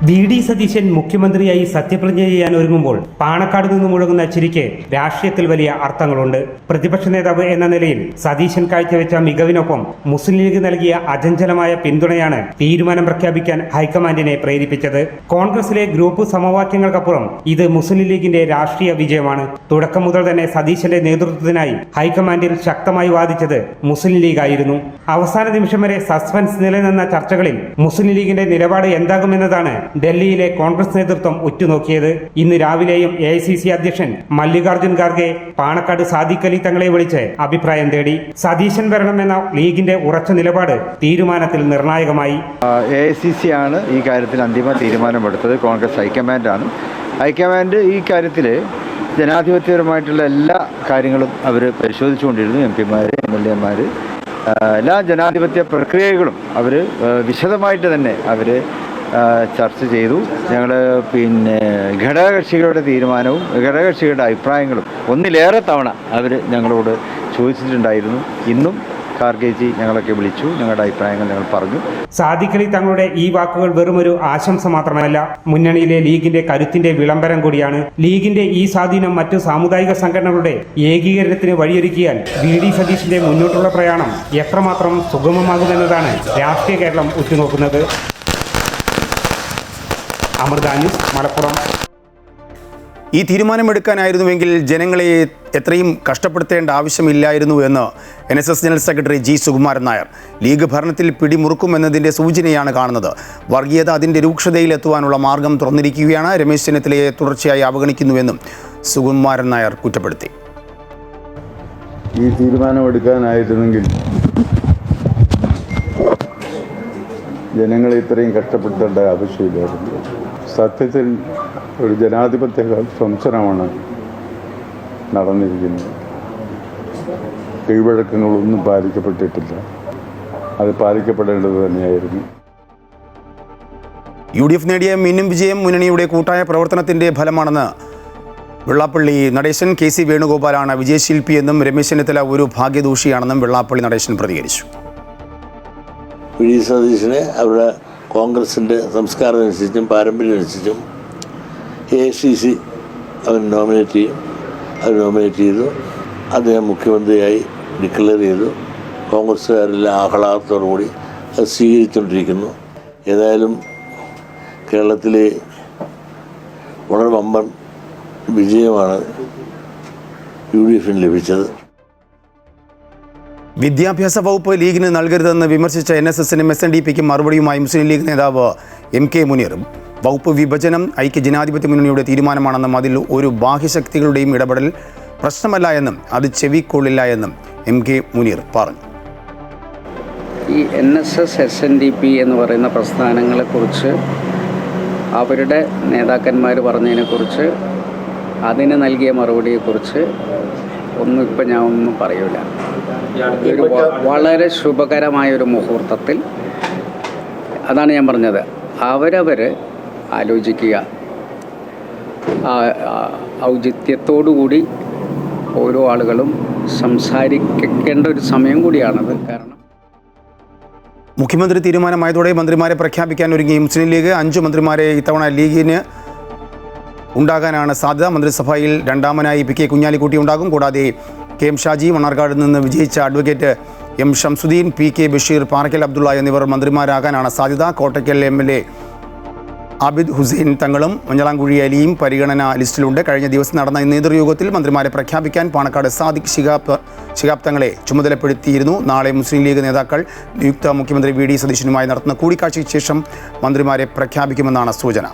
വി.ഡി. സതീശൻ മുഖ്യമന്ത്രിയായി സത്യപ്രതിജ്ഞ ചെയ്യാൻ ഒരുങ്ങുമ്പോൾ പാണക്കാട് നിന്ന് മുഴങ്ങുന്ന ചിരിക്ക് രാഷ്ട്രീയത്തിൽ വലിയ അർത്ഥങ്ങളുണ്ട്. പ്രതിപക്ഷ നേതാവ് എന്ന നിലയിൽ സതീശൻ കാഴ്ചവെച്ച മികവിനൊപ്പം മുസ്ലിം ലീഗ് നൽകിയ അചഞ്ചലമായ പിന്തുണയാണ് തീരുമാനം പ്രഖ്യാപിക്കാൻ ഹൈക്കമാൻഡിനെ പ്രേരിപ്പിച്ചത്. കോൺഗ്രസിലെ ഗ്രൂപ്പ് സമവാക്യങ്ങൾക്കപ്പുറം ഇത് മുസ്ലിം ലീഗിന്റെ രാഷ്ട്രീയ വിജയമാണ്. തുടക്കം മുതൽ തന്നെ സതീശന്റെ നേതൃത്വത്തിനായി ഹൈക്കമാൻഡിൽ ശക്തമായി വാദിച്ചത് മുസ്ലിം ലീഗായിരുന്നു. അവസാന നിമിഷം വരെ സസ്പെൻസ് നിലനിന്ന ചർച്ചകളിൽ മുസ്ലിം ലീഗിന്റെ നിലപാട് എന്താകുമെന്നതാണ് ഡൽഹിയിലെ കോൺഗ്രസ് നേതൃത്വം ഉറ്റുനോക്കിയത്. ഇന്ന് രാവിലെയും AICC അധ്യക്ഷൻ മല്ലികാർജുൻ ഖാർഗെ പാണക്കാട് സാദിഖ് അലി തങ്ങളെ വിളിച്ച് അഭിപ്രായം തേടി. സതീശൻ വരണമെന്ന ലീഗിന്റെ ഉറച്ച നിലപാട് തീരുമാനത്തിൽ നിർണായകമായി. AICC ആണ് ഈ കാര്യത്തിൽ അന്തിമ തീരുമാനമെടുത്തത്. കോൺഗ്രസ് ഹൈക്കമാൻഡാണ്. ഹൈക്കമാൻഡ് ഈ കാര്യത്തിൽ ജനാധിപത്യപരമായിട്ടുള്ള എല്ലാ കാര്യങ്ങളും അവർ പരിശോധിച്ചുകൊണ്ടിരുന്നു. MP-മാർ, MLA-മാർ, എല്ലാ ജനാധിപത്യ പ്രക്രിയകളും അവർ വിശദമായിട്ട് തന്നെ അവർ ചർച്ച ചെയ്തു. ഞങ്ങൾ ഘടകകക്ഷികളുടെ തീരുമാനവും ഘടകകക്ഷികളുടെ അഭിപ്രായങ്ങളും ഒന്നിലേറെ തവണ അവർ ഞങ്ങളോട് ചോദിച്ചിട്ടുണ്ടായിരുന്നു. ഇന്നും ഖാർഗെജി ഞങ്ങളൊക്കെ വിളിച്ചു, ഞങ്ങളുടെ അഭിപ്രായങ്ങൾ ഞങ്ങൾ പറഞ്ഞു. സാദിഖ് അലി തങ്ങളുടെ ഈ വാക്കുകൾ വെറുമൊരു ആശംസ മാത്രമല്ല, മുന്നണിയിലെ ലീഗിന്റെ കരുത്തിന്റെ വിളംബരം കൂടിയാണ്. ലീഗിന്റെ ഈ സ്വാധീനം മറ്റു സാമുദായിക സംഘടനകളുടെ ഏകീകരണത്തിന് വഴിയൊരുക്കിയാൽ വി.ഡി. സതീശന്റെ മുന്നോട്ടുള്ള പ്രയാണം എത്രമാത്രം സുഗമമാകുമെന്നതാണ് രാഷ്ട്രീയ കേരളം ഉറ്റുനോക്കുന്നത്. അമൃത ന്യൂസ്, മലപ്പുറം. ഈ തീരുമാനമെടുക്കാനായിരുന്നുവെങ്കിൽ ജനങ്ങളെ എത്രയും കഷ്ടപ്പെടുത്തേണ്ട ആവശ്യമില്ലായിരുന്നു എന്ന് NSS general secretary G. Sukumaran Nair. League ഭരണത്തിൽ പിടിമുറുക്കുമെന്നതിൻ്റെ സൂചനയാണ് കാണുന്നത്. വർഗീയത അതിൻ്റെ രൂക്ഷതയിലെത്തുവാനുള്ള മാർഗം തുറന്നിരിക്കുകയാണ്. രമേശ് ചെന്നിത്തലയെ തുടർച്ചയായി അവഗണിക്കുന്നുവെന്നും സുകുമാരൻ നായർ കുറ്റപ്പെടുത്തി. ഈ തീരുമാനമെടുക്കാനായിരുന്നെങ്കിൽ ജനങ്ങളെ ഇത്രയും കഷ്ടപ്പെടുത്തേണ്ട ആവശ്യമില്ലായിരുന്നു. സത്യത്തിൽ ഒരു ജനാധിപത്യ സംസരമാണ് നടന്നിരിക്കുന്നത്. കീഴ്വഴക്കങ്ങളൊന്നും പാലിക്കപ്പെട്ടിട്ടില്ല. അത് പാലിക്കപ്പെടേണ്ടത് തന്നെയായിരുന്നു. UDF നേടിയ മിന്നും വിജയം മുന്നണിയുടെ കൂട്ടായ പ്രവർത്തനത്തിൻ്റെ ഫലമാണെന്ന് വെള്ളാപ്പള്ളി നടേശൻ. KC വേണുഗോപാലാണ് വിജയശില്പിയെന്നും രമേശ് ചെന്നിത്തല ഒരു ഭാഗ്യദോഷിയാണെന്നും വെള്ളാപ്പള്ളി നടേശൻ പ്രതികരിച്ചു. വി.ഡി. സതീശനെ അവരുടെ കോൺഗ്രസിൻ്റെ സംസ്കാരം അനുസരിച്ചും പാരമ്പര്യം അനുസരിച്ചും AICC അവർ നോമിനേറ്റ് ചെയ്തു. അദ്ദേഹം മുഖ്യമന്ത്രിയായി ഡിക്ലെയർ ചെയ്തു. കോൺഗ്രസ്സുകാരെല്ലാം ആഹ്ലാദത്തോടു കൂടി അത് സ്വീകരിച്ചുകൊണ്ടിരിക്കുന്നു. ഏതായാലും കേരളത്തിലെ വളരെ വമ്പൻ വിജയമാണ് UDFന് ലഭിച്ചത്. വിദ്യാഭ്യാസ വകുപ്പ് ലീഗിന് നൽകരുതെന്ന് വിമർശിച്ച NSSനും SNDPക്കും മറുപടിയുമായി മുസ്ലിം ലീഗ് നേതാവ് MK മുനീർ. വകുപ്പ് വിഭജനം ഐക്യജനാധിപത്യ മുന്നണിയുടെ തീരുമാനമാണെന്നും അതിൽ ഒരു ബാഹ്യശക്തികളുടെയും ഇടപെടൽ പ്രശ്നമല്ല എന്നും അത് ചെവിക്കൊള്ളില്ല എന്നും MK മുനീർ പറഞ്ഞു. ഈ NSS SNDP എന്ന് പറയുന്ന പ്രസ്ഥാനങ്ങളെക്കുറിച്ച് അവരുടെ നേതാക്കന്മാർ പറഞ്ഞതിനെക്കുറിച്ച് അതിന് നൽകിയ മറുപടിയെക്കുറിച്ച് ഇപ്പം ഞാൻ ഒന്നും പറയൂല. ഒരു വളരെ ശുഭകരമായൊരു മുഹൂർത്തത്തിൽ, അതാണ് ഞാൻ പറഞ്ഞത്, അവരവർ ആലോചിക്കുക. ഔചിത്യത്തോടുകൂടി ഓരോ ആളുകളും സംസാരിക്കേണ്ട ഒരു സമയം കൂടിയാണത്. കാരണം മുഖ്യമന്ത്രി തീരുമാനമായതോടെ മന്ത്രിമാരെ പ്രഖ്യാപിക്കാൻ ഒരുങ്ങി മുസ്ലിം ലീഗ്. 5 മന്ത്രിമാരെ ഇത്തവണ ലീഗിന് ഉണ്ടാകാനാണ് സാധ്യത. മന്ത്രിസഭയിൽ രണ്ടാമനായി പി കെ കുഞ്ഞാലിക്കുട്ടി ഉണ്ടാകും. കൂടാതെ കെ എം ഷാജി, മണ്ണാർക്കാട് നിന്ന് വിജയിച്ച advocate M Shamsuddin, P K Basheer, Parakkal Abdulla എന്നിവർ മന്ത്രിമാരാകാനാണ് സാധ്യത. കോട്ടയ്ക്കൽ MLA ആബിദ് ഹുസൈൻ തങ്ങളും മഞ്ഞളാംകുഴി അലിയും പരിഗണന ലിസ്റ്റിലുണ്ട്. കഴിഞ്ഞ ദിവസം നടന്ന നേതൃയോഗത്തിൽ മന്ത്രിമാരെ പ്രഖ്യാപിക്കാൻ പാണക്കാട് സാദിഖ് ശിഹാബ് തങ്ങളെ ചുമതലപ്പെടുത്തിയിരുന്നു. നാളെ മുസ്ലിം ലീഗ് നേതാക്കൾ നിയുക്ത മുഖ്യമന്ത്രി VD സതീശനുമായി നടത്തുന്ന കൂടിക്കാഴ്ചയ്ക്ക് ശേഷം മന്ത്രിമാരെ പ്രഖ്യാപിക്കുമെന്നാണ് സൂചന.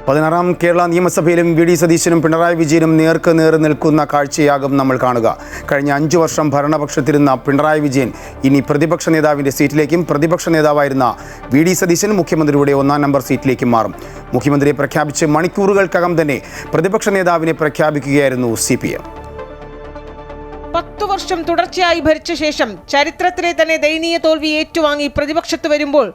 പതിനാറാം കേരള നിയമസഭയിലും VD സതീശനും പിണറായി വിജയനും നേർക്ക് നേർ നിൽക്കുന്ന കാഴ്ചയാകും നമ്മൾ കാണുക. കഴിഞ്ഞ 5 വർഷം ഭരണപക്ഷത്തിരുന്ന പിണറായി വിജയൻ ഇനി പ്രതിപക്ഷ നേതാവിൻ്റെ സീറ്റിലേക്കും, പ്രതിപക്ഷ നേതാവായിരുന്ന VD സതീശൻ മുഖ്യമന്ത്രിയുടെ 1-ാം നമ്പർ സീറ്റിലേക്കും മാറും. മുഖ്യമന്ത്രിയെ പ്രഖ്യാപിച്ച് മണിക്കൂറുകൾക്കകം തന്നെ പ്രതിപക്ഷ നേതാവിനെ പ്രഖ്യാപിക്കുകയായിരുന്നു CPM. 10 വർഷം തുടർച്ചയായി ഭരിച്ച ശേഷം ചരിത്രത്തിലെ തന്നെ ദയനീയ തോൽവി ഏറ്റുവാങ്ങി പ്രതിപക്ഷത്ത് വരുമ്പോൾ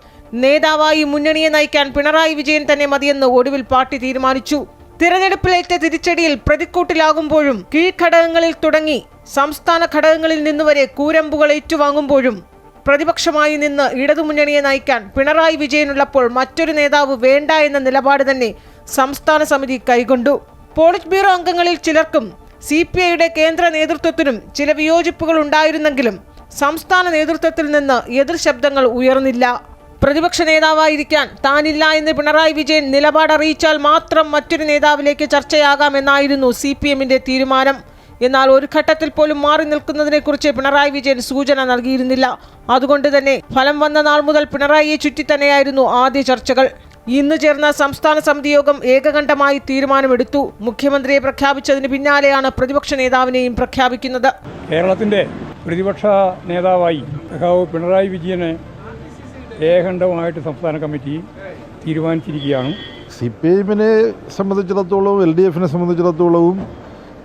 നേതാവായി മുന്നണിയെ നയിക്കാൻ പിണറായി വിജയൻ തന്നെ മതിയെന്ന് ഒടുവിൽ പാർട്ടി തീരുമാനിച്ചു. തിരഞ്ഞെടുപ്പിലേറ്റ തിരിച്ചടിയിൽ പ്രതിക്കൂട്ടിലാകുമ്പോഴും കീഴ്ഘടകങ്ങളിൽ തുടങ്ങി സംസ്ഥാന ഘടകങ്ങളിൽ നിന്നുവരെ കൂരമ്പുകൾ ഏറ്റുവാങ്ങുമ്പോഴും പ്രതിപക്ഷമായി നിന്ന് ഇടതുമുന്നണിയെ നയിക്കാൻ പിണറായി വിജയനുള്ളപ്പോൾ മറ്റൊരു നേതാവ് വേണ്ട എന്ന നിലപാട് തന്നെ സംസ്ഥാന സമിതി കൈക്കൊണ്ടു. പോളിറ്റ് ബ്യൂറോ അംഗങ്ങളിൽ ചിലർക്കും CPIയുടെ കേന്ദ്ര നേതൃത്വത്തിനും ചില വിയോജിപ്പുകൾ ഉണ്ടായിരുന്നെങ്കിലും സംസ്ഥാന നേതൃത്വത്തിൽ നിന്ന് എതിർ ശബ്ദങ്ങൾ ഉയർന്നില്ല. പ്രതിപക്ഷ നേതാവായിരിക്കാൻ താനില്ല എന്ന് പിണറായി വിജയൻ നിലപാടറിയിച്ചാൽ മാത്രം മറ്റൊരു നേതാവിലേക്ക് ചർച്ചയാകാമെന്നായിരുന്നു CPMന്റെ തീരുമാനം. എന്നാൽ ഒരു ഘട്ടത്തിൽ പോലും മാറി നിൽക്കുന്നതിനെക്കുറിച്ച് പിണറായി വിജയൻ സൂചന നൽകിയിരുന്നില്ല. അതുകൊണ്ട് തന്നെ ഫലം വന്ന നാൾ മുതൽ പിണറായിയെ ചുറ്റി തന്നെയായിരുന്നു ആദ്യ ചർച്ചകൾ. ഇന്ന് ചേർന്ന സംസ്ഥാന സമിതി യോഗം ഏകകണ്ഠമായി തീരുമാനമെടുത്തു. മുഖ്യമന്ത്രിയെ പ്രഖ്യാപിച്ചതിന് പിന്നാലെയാണ് പ്രതിപക്ഷ നേതാവിനെയും പ്രഖ്യാപിക്കുന്നത്. കേരളത്തിൻ്റെ പ്രതിപക്ഷ നേതാവായി പിണറായി വിജയനെ ഏകകണ്ഠമായിട്ട് സംസ്ഥാന കമ്മിറ്റി തീരുമാനിച്ചിരിക്കുകയാണ്. CPIനെ സംബന്ധിച്ചിടത്തോളവും LDFനെ സംബന്ധിച്ചിടത്തോളവും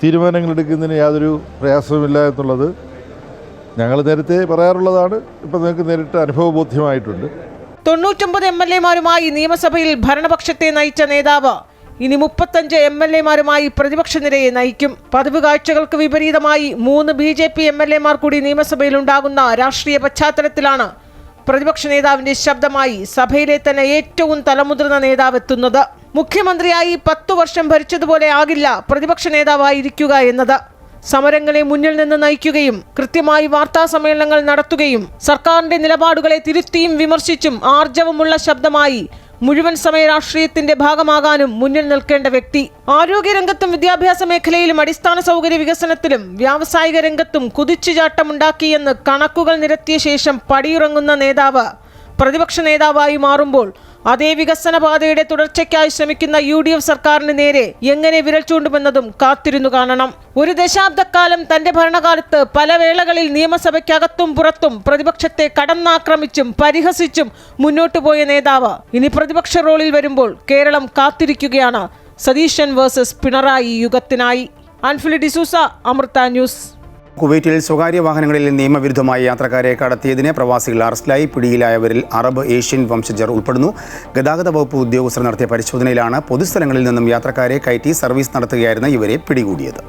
തീരുമാനങ്ങൾ എടുക്കുന്നതിന് യാതൊരു പ്രയാസവുമില്ല എന്നുള്ളത് ഞങ്ങൾ നേരത്തെ പറയാറുള്ളതാണ്. ഇപ്പം നിങ്ങൾക്ക് നേരിട്ട് അനുഭവബോധ്യമായിട്ടുണ്ട്. 99 MLAമാരുമായി നിയമസഭയിൽ ഭരണപക്ഷത്തെ നയിച്ച നേതാവ് ഇനി 35 MLAമാരുമായി പ്രതിപക്ഷ നിരയെ നയിക്കും. പതിവ് കാഴ്ചകൾക്ക് വിപരീതമായി 3 BJP MLAമാർ കൂടി നിയമസഭയിൽ ഉണ്ടാകുന്ന രാഷ്ട്രീയ പശ്ചാത്തലത്തിലാണ് പ്രതിപക്ഷ നേതാവിന്റെ ശബ്ദമായി സഭയിലെ തന്നെ ഏറ്റവും തലമുതിർന്ന നേതാവ് എത്തുന്നത്. മുഖ്യമന്ത്രിയായി 10 വർഷം ഭരിച്ചതുപോലെ ആകില്ല പ്രതിപക്ഷ നേതാവായിരിക്കുക എന്നത്. സമരങ്ങളെ മുന്നിൽ നിന്ന് നയിക്കുകയും കൃത്യമായി വാർത്താ സമ്മേളനങ്ങൾ നടത്തുകയും സർക്കാരിന്റെ നിലപാടുകളെ തിരുത്തിയും വിമർശിച്ചും ആർജവമുള്ള ശബ്ദമായി മുഴുവൻ സമയ രാഷ്ട്രീയത്തിന്റെ ഭാഗമാകാനും മുന്നിൽ നിൽക്കേണ്ട വ്യക്തി. ആരോഗ്യരംഗത്തും വിദ്യാഭ്യാസ മേഖലയിലും അടിസ്ഥാന സൗകര്യ വികസനത്തിലും വ്യാവസായിക രംഗത്തും കുതിച്ചുചാട്ടമുണ്ടാക്കിയെന്ന് കണക്കുകൾ നിരത്തിയ ശേഷം പടിയിറങ്ങുന്ന നേതാവ് പ്രതിപക്ഷ നേതാവായി മാറുമ്പോൾ അതേ വികസന പാതയുടെ തുടർച്ചയ്ക്കായി ശ്രമിക്കുന്ന UDF സർക്കാരിന് നേരെ എങ്ങനെ വിരൽ ചൂണ്ടുമെന്നതും കാത്തിരുന്നു കാണണം. ഒരു ദശാബ്ദക്കാലം തന്റെ ഭരണകാലത്ത് പല വേളകളിൽ നിയമസഭയ്ക്കകത്തും പുറത്തും പ്രതിപക്ഷത്തെ കടന്നാക്രമിച്ചും പരിഹസിച്ചും മുന്നോട്ടു പോയ നേതാവ് ഇനി പ്രതിപക്ഷ റോളിൽ വരുമ്പോൾ കേരളം കാത്തിരിക്കുകയാണ് സതീശൻ വേഴ്സസ് പിണറായി യുഗത്തിനായി. ആൻഫിലി ഡിസൂസ, അമൃത ന്യൂസ്. കുവൈറ്റിൽ സ്വകാര്യ വാഹനങ്ങളിൽ നിയമവിരുദ്ധമായി യാത്രക്കാരെ കടത്തിയതിന് പ്രവാസികൾ അറസ്റ്റിലായി. പിടിയിലായവരിൽ അറബ് ഏഷ്യൻ വംശജർ ഉൾപ്പെടുന്നു. ഗതാഗത വകുപ്പ് ഉദ്യോഗസ്ഥർ നടത്തിയ പരിശോധനയിലാണ് പൊതുസ്ഥലങ്ങളിൽ നിന്നും യാത്രക്കാരെ കയറ്റി സർവീസ് നടത്തുകയായിരുന്ന ഇവരെ പിടികൂടിയത്.